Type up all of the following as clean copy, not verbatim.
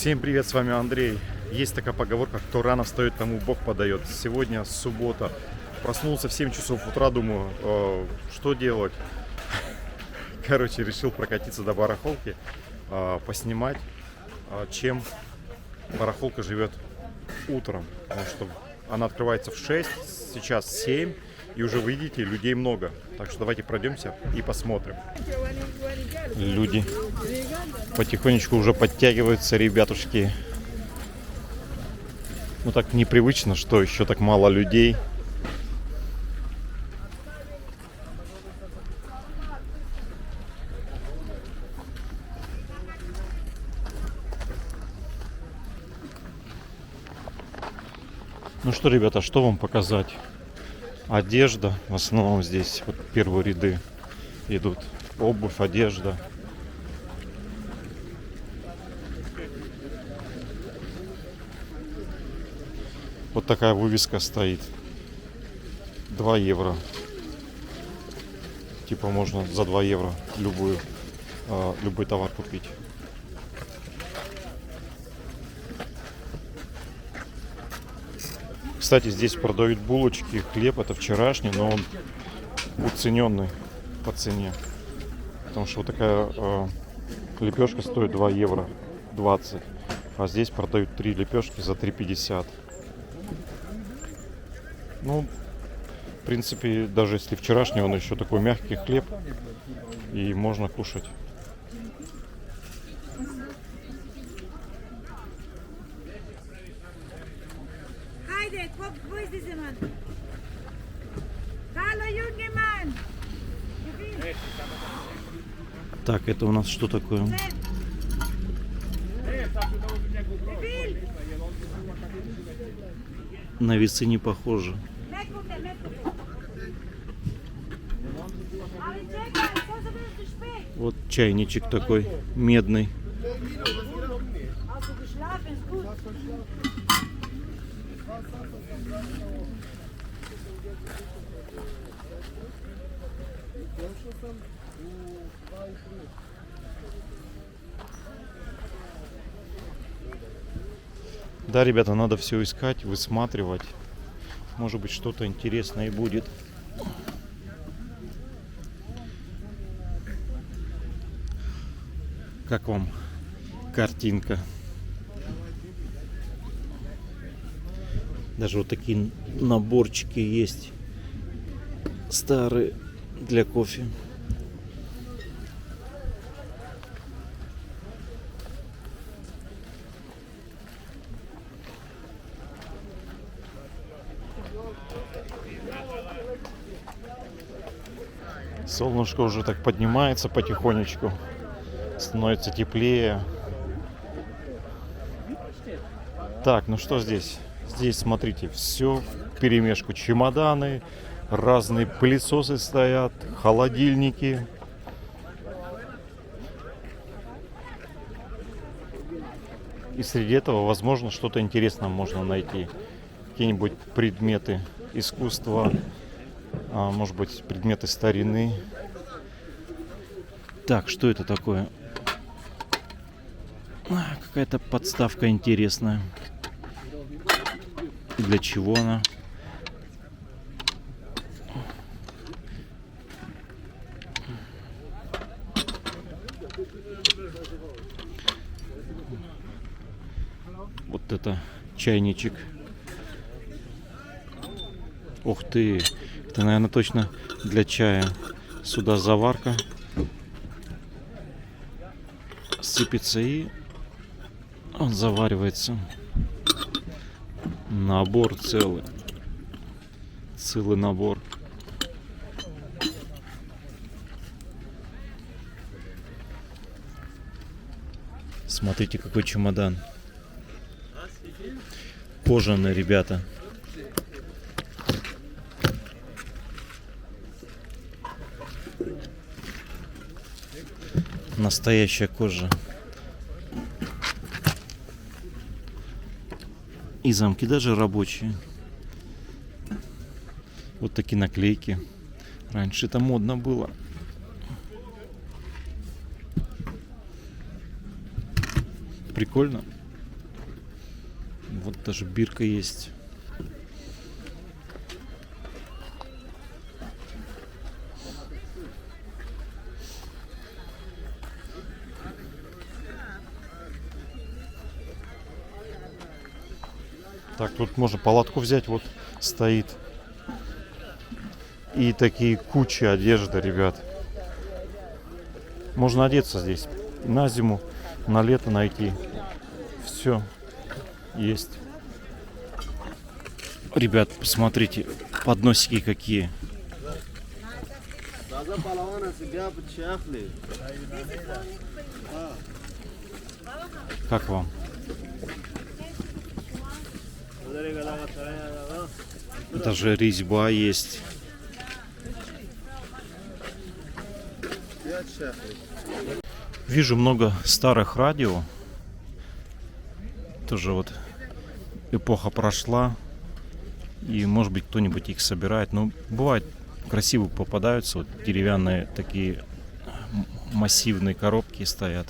Всем привет, с вами Андрей. Есть такая поговорка: кто рано встает, тому Бог подает. Сегодня суббота. Проснулся в 7 часов утра, думаю, что делать? Короче, решил прокатиться до барахолки, поснимать, чем барахолка живет утром. Потому что она открывается в 6, сейчас 7, и уже, вы видите, людей много. Так что давайте пройдемся и посмотрим. Люди потихонечку уже подтягиваются, ребятушки. Ну так непривычно, что еще так мало людей. Ну что, ребята, что вам показать? Одежда, в основном здесь вот первые ряды идут. Обувь, одежда. Вот такая вывеска стоит. 2 евро. Типа можно за 2 евро любой товар купить. Кстати, здесь продают булочки, хлеб. Это вчерашний, но он уцененный по цене. Потому что вот такая лепешка стоит 2 евро 20. А здесь продают 3 лепешки за 3,50. Ну, в принципе, даже если вчерашний, он еще такой мягкий хлеб. И можно кушать. Так, это у нас что такое? На весы не похоже. Вот чайничек такой медный. Да, ребята, надо все искать, высматривать. Может быть, что-то интересное и будет. Как вам картинка? Даже вот такие наборчики есть старые для кофе. Солнышко уже так поднимается потихонечку, становится теплее. Так, ну что здесь? Здесь, смотрите, все вперемешку. Чемоданы, разные пылесосы стоят, холодильники. И среди этого, возможно, что-то интересное можно найти. Какие-нибудь предметы искусства, может быть, предметы старины. Так, что это такое? Какая-то подставка интересная. И для чего она? Вот это чайничек. Ух ты! Это, наверное, точно для чая. Сюда заварка сыпется и он заваривается. Набор целый. Целый набор. Смотрите, какой чемодан. Кожаный, ребята. Настоящая кожа. И замки даже рабочие. Вот такие наклейки. Раньше это модно было. Прикольно. Вот даже бирка есть. Так, тут можно палатку взять, вот стоит. И такие кучи одежды, ребят. Можно одеться здесь на зиму, на лето найти. Все есть. Ребят, посмотрите, подносики какие. Как вам? Даже резьба есть. Вижу много старых радио. Тоже вот эпоха прошла. И может быть кто-нибудь их собирает. Но бывает красиво попадаются. Вот деревянные такие массивные коробки стоят.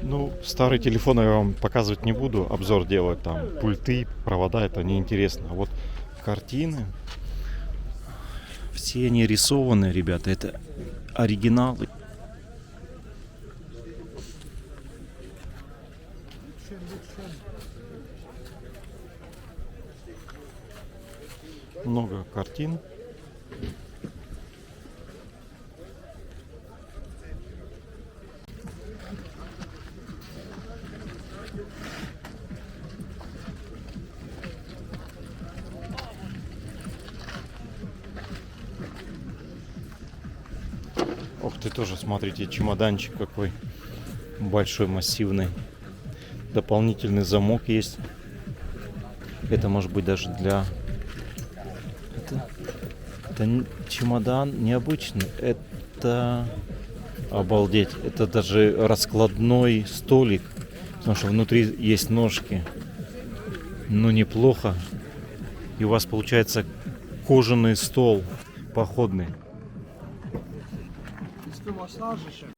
Ну, старые телефоны я вам показывать не буду, обзор делать, там пульты, провода, это неинтересно. А вот картины, Все они рисованы, ребята. Это оригиналы. много картин. Ох ты, тоже смотрите, чемоданчик какой большой, массивный. Дополнительный замок есть. Это может быть даже для... Это чемодан необычный. Это... Обалдеть. Это даже раскладной столик. Потому что внутри есть ножки. Ну, неплохо. И у вас получается кожаный стол походный.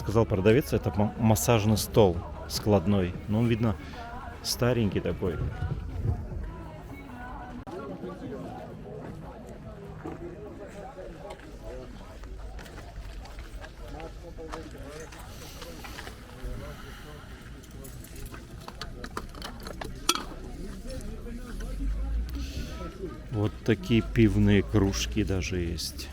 Сказал продавец, это массажный стол складной. Ну, он, видно, старенький такой. Вот такие пивные кружки даже есть.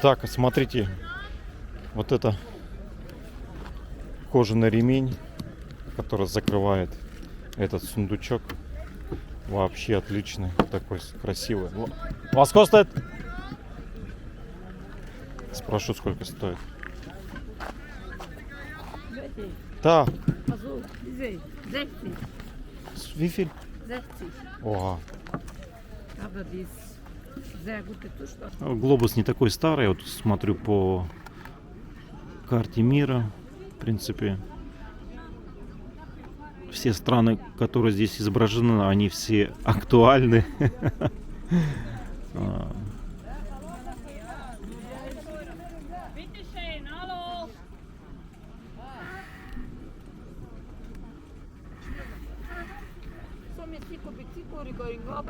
Так, смотрите, вот это кожаный ремень, который закрывает этот сундучок. Вообще отличный, такой красивый. Вас сколько стоит? Спрошу, сколько стоит. Да. Wie viel? 60. Ого. Aber die ist sehr gute Zustand. Глобус не такой старый, вот смотрю по карте мира, в принципе, все страны, которые здесь изображены, они все актуальны.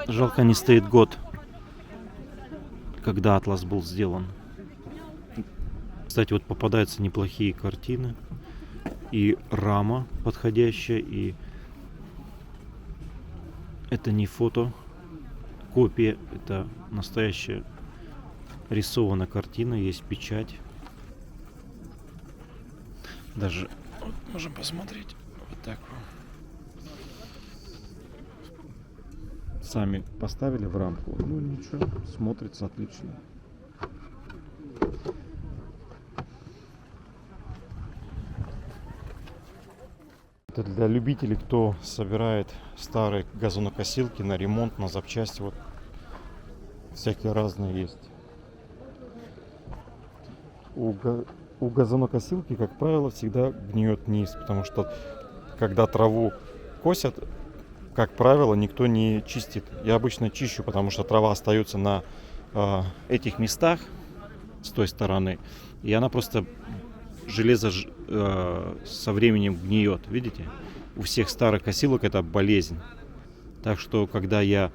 Жалко, не стоит год, когда атлас был сделан. Кстати, вот попадаются неплохие картины. И рама подходящая, и это не фото, копия, это настоящая рисованная картина, есть печать. Даже вот можем посмотреть вот так вот. Сами поставили в рамку. Ну ничего, смотрится отлично. Это для любителей, кто собирает старые газонокосилки на ремонт, на запчасти. Вот всякие разные есть. У газонокосилки, как правило, всегда гниет низ, потому что когда траву косят, как правило, никто не чистит. Я обычно чищу, потому что трава остается на этих местах с той стороны, и она просто железо со временем гниет. Видите? У всех старых косилок это болезнь. Так что, когда я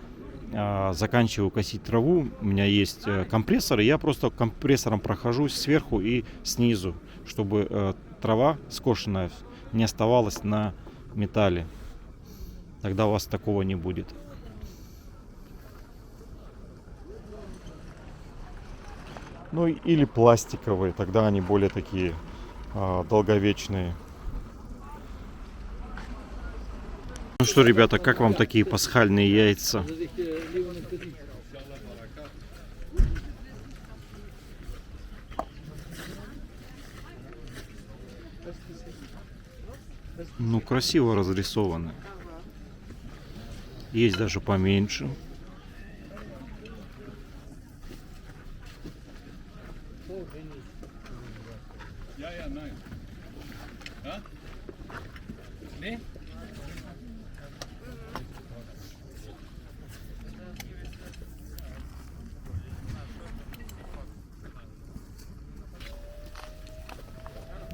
заканчиваю косить траву, у меня есть компрессор, и я просто компрессором прохожусь сверху и снизу, чтобы трава скошенная не оставалась на металле. Тогда у вас такого не будет. Ну или пластиковые, тогда они более такие долговечные. Ну что, ребята, как вам такие пасхальные яйца? Ну, красиво разрисованы. Есть даже поменьше.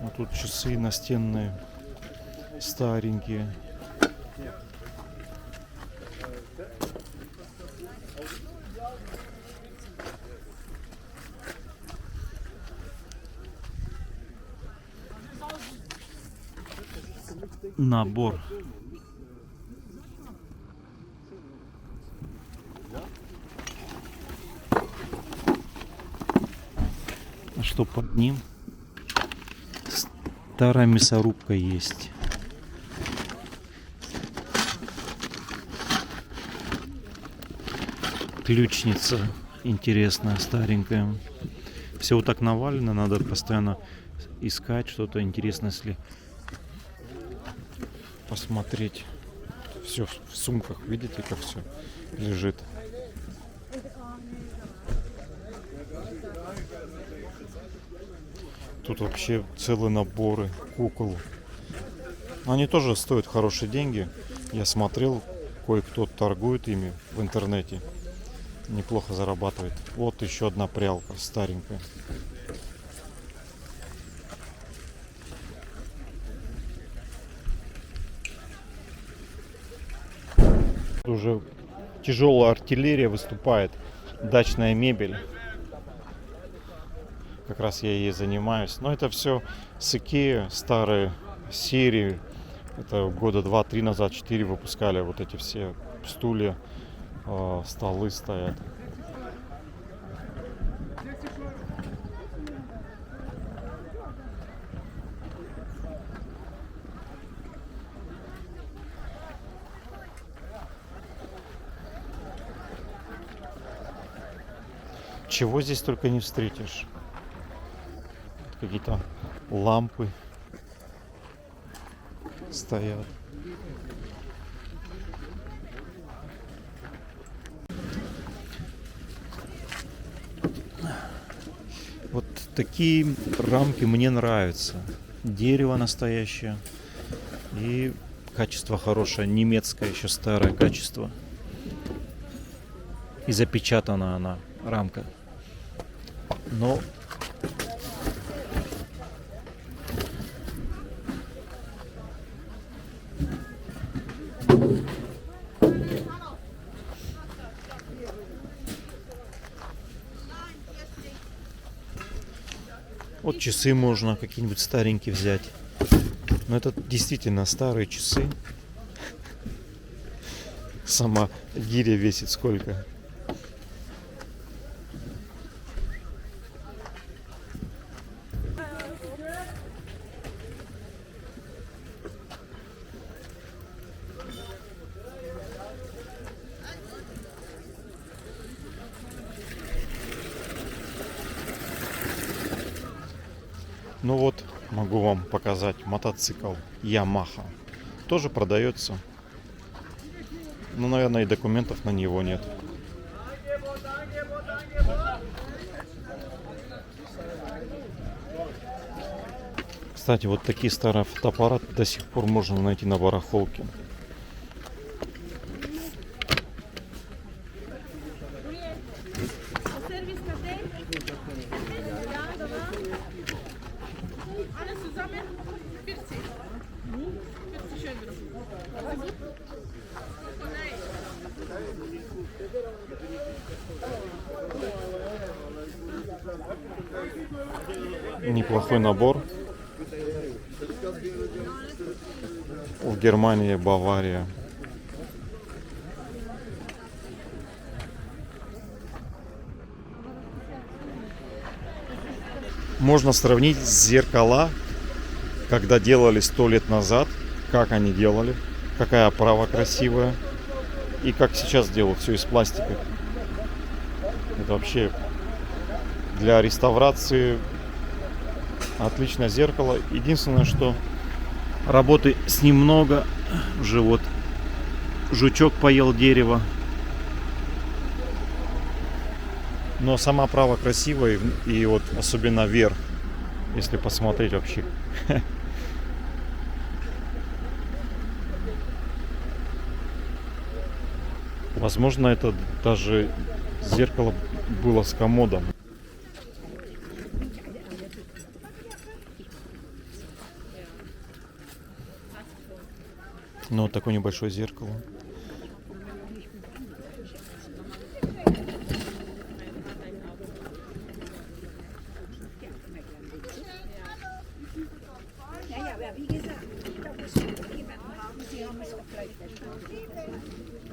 А тут часы настенные, старенькие. Набор. А что под ним? Старая мясорубка есть. Ключница интересная, старенькая. Все вот так навалено, надо постоянно искать что-то интересное, если посмотреть. Все в сумках, видите, как все лежит. Тут вообще целые наборы кукол. Они тоже стоят хорошие деньги. Я смотрел, кое-кто торгует ими в интернете. Неплохо зарабатывает. Вот еще одна прялка старенькая. Уже тяжелая артиллерия выступает. Дачная мебель. Как раз я ей занимаюсь. Но это все с Икеа, старые серии. Это года 2-3 назад, 4 выпускали. Вот эти все стулья, столы стоят. Чего здесь только не встретишь. Какие-то лампы стоят. Вот такие рамки мне нравятся. Дерево настоящее и качество хорошее, немецкое еще старое качество. И запечатана она, рамка. Но вот часы можно какие-нибудь старенькие взять. Но это действительно старые часы. Сама гиря весит сколько? Ну вот, могу вам показать мотоцикл Yamaha. тоже продается. Ну, наверное, и документов на него нет. Кстати, вот такие старые фотоаппараты до сих пор можно найти на барахолке. Неплохой набор. В Германии, Бавария. Можно сравнить зеркала, когда делали 100 лет назад, как они делали, какая оправа красивая, и как сейчас делают все из пластика. Это вообще для реставрации отличное зеркало. Единственное, что работы с ним много. Уже вот жучок поел дерево. Но сама оправа красивая, и вот особенно вверх, если посмотреть вообще. Возможно, это даже зеркало было с комодом. Ну, вот такое небольшое зеркало.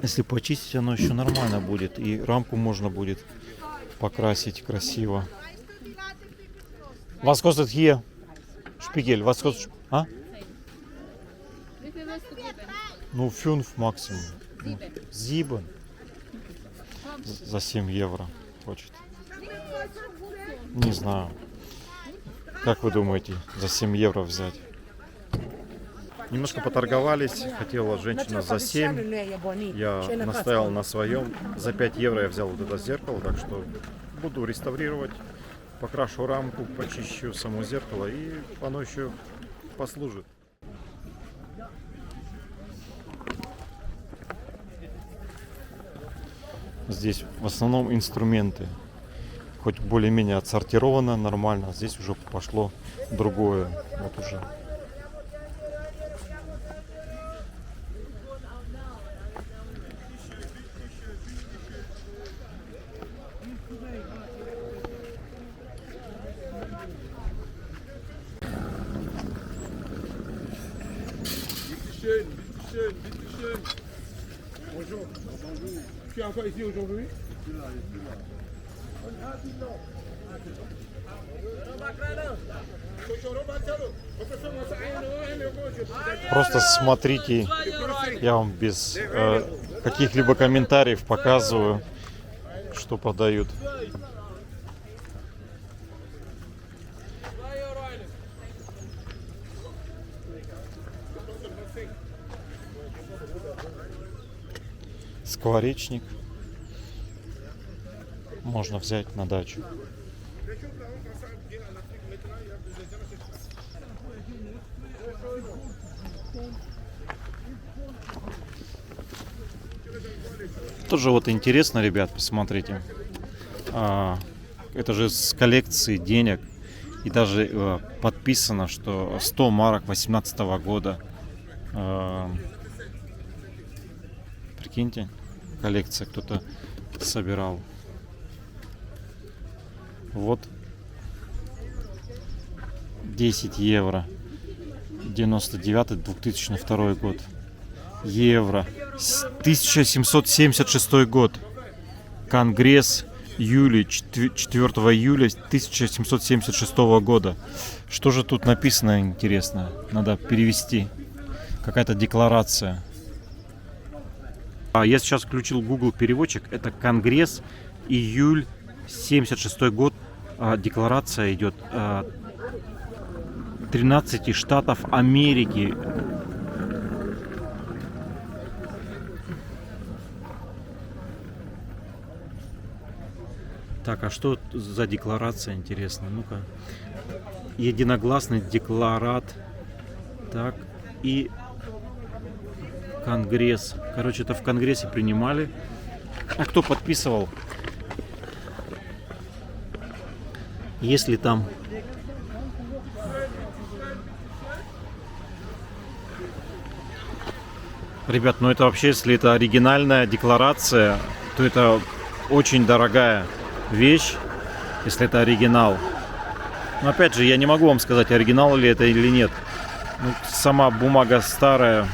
Если почистить, оно еще нормально будет. И рамку можно будет покрасить красиво. Was kostet hier? Spiegel, was kostet? А? Ну, 5 максимум. 7. За 7 евро хочет. Не знаю. Как вы думаете, за 7 евро взять? Немножко поторговались, хотела женщина за 7, я настаивал на своем. За 5 евро я взял вот это зеркало, так что буду реставрировать, покрашу рамку, почищу само зеркало, и оно еще послужит. Здесь в основном инструменты. Хоть более-менее отсортировано нормально, здесь уже пошло другое. Вот уже. Bonjour. Tu es encore ici aujourd'hui? Просто смотрите, я вам без каких-либо комментариев показываю, что подают. Скворечник можно взять на дачу. Тоже вот интересно, ребят, посмотрите. Это же с коллекции денег. И даже подписано, что 100 марок 18 года. Прикиньте, коллекция кто-то собирал. Вот 10 евро. 99-2002 год. Евро. 1776 год. Конгресс июля, 4 июля 1776 года. Что же тут написано, интересно? Надо перевести. Какая-то декларация. Я сейчас включил Google переводчик. Это Конгресс, июль, 76 год. Декларация идет 13 штатов Америки. Так, а что за декларация, интересно? Ну-ка. Единогласный декларат. Так, и Конгресс. Короче, это в Конгрессе принимали. А кто подписывал? Если там... Ребят, ну это вообще, если это оригинальная декларация, то это очень дорогая вещь, если это оригинал. Но опять же, я не могу вам сказать, оригинал ли это или нет. Ну, сама бумага старая.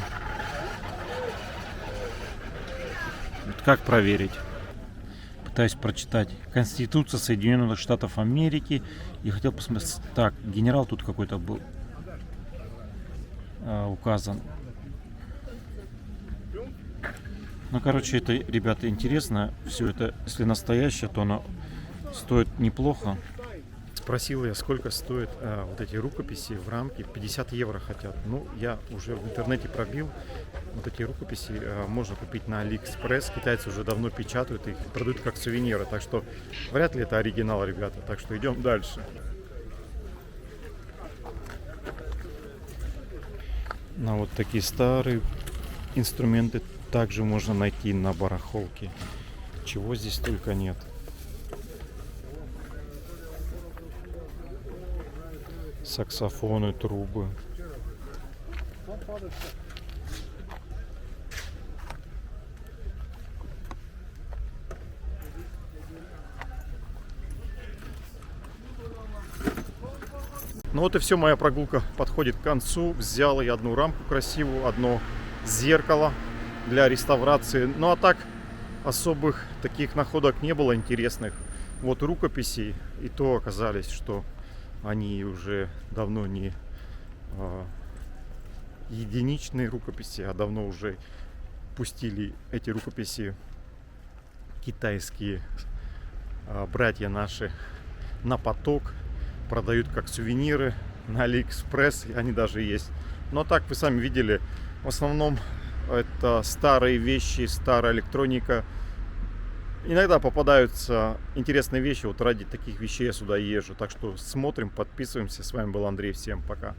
Вот как проверить? Пытаюсь прочитать. Конституция Соединенных Штатов Америки. И хотел посмотреть. Так, генерал тут какой-то был указан. Ну, короче, это, ребята, интересно. Все это, если настоящее, то оно стоит неплохо. Спросил я, сколько стоят вот эти рукописи в рамке. 50 евро хотят. Ну, я уже в интернете пробил. Вот эти рукописи можно купить на Алиэкспресс. Китайцы уже давно печатают их, продают как сувениры. Так что вряд ли это оригинал, ребята. Так что идем дальше. Ну, вот такие старые инструменты также можно найти на барахолке. Чего здесь только нет. Саксофоны, трубы. Ну вот и все, моя прогулка подходит к концу. Взял я одну рамку красивую, одно зеркало для реставрации. Ну а так особых таких находок не было интересных. Вот рукописи, и то оказались, что они уже давно не единичные рукописи, а давно уже пустили эти рукописи китайские братья наши на поток, продают как сувениры на Алиэкспресс, они даже есть. Но так вы сами видели, в основном это старые вещи, старая электроника. Иногда попадаются интересные вещи, вот ради таких вещей я сюда езжу. Так что смотрим, подписываемся. С вами был Андрей, всем пока.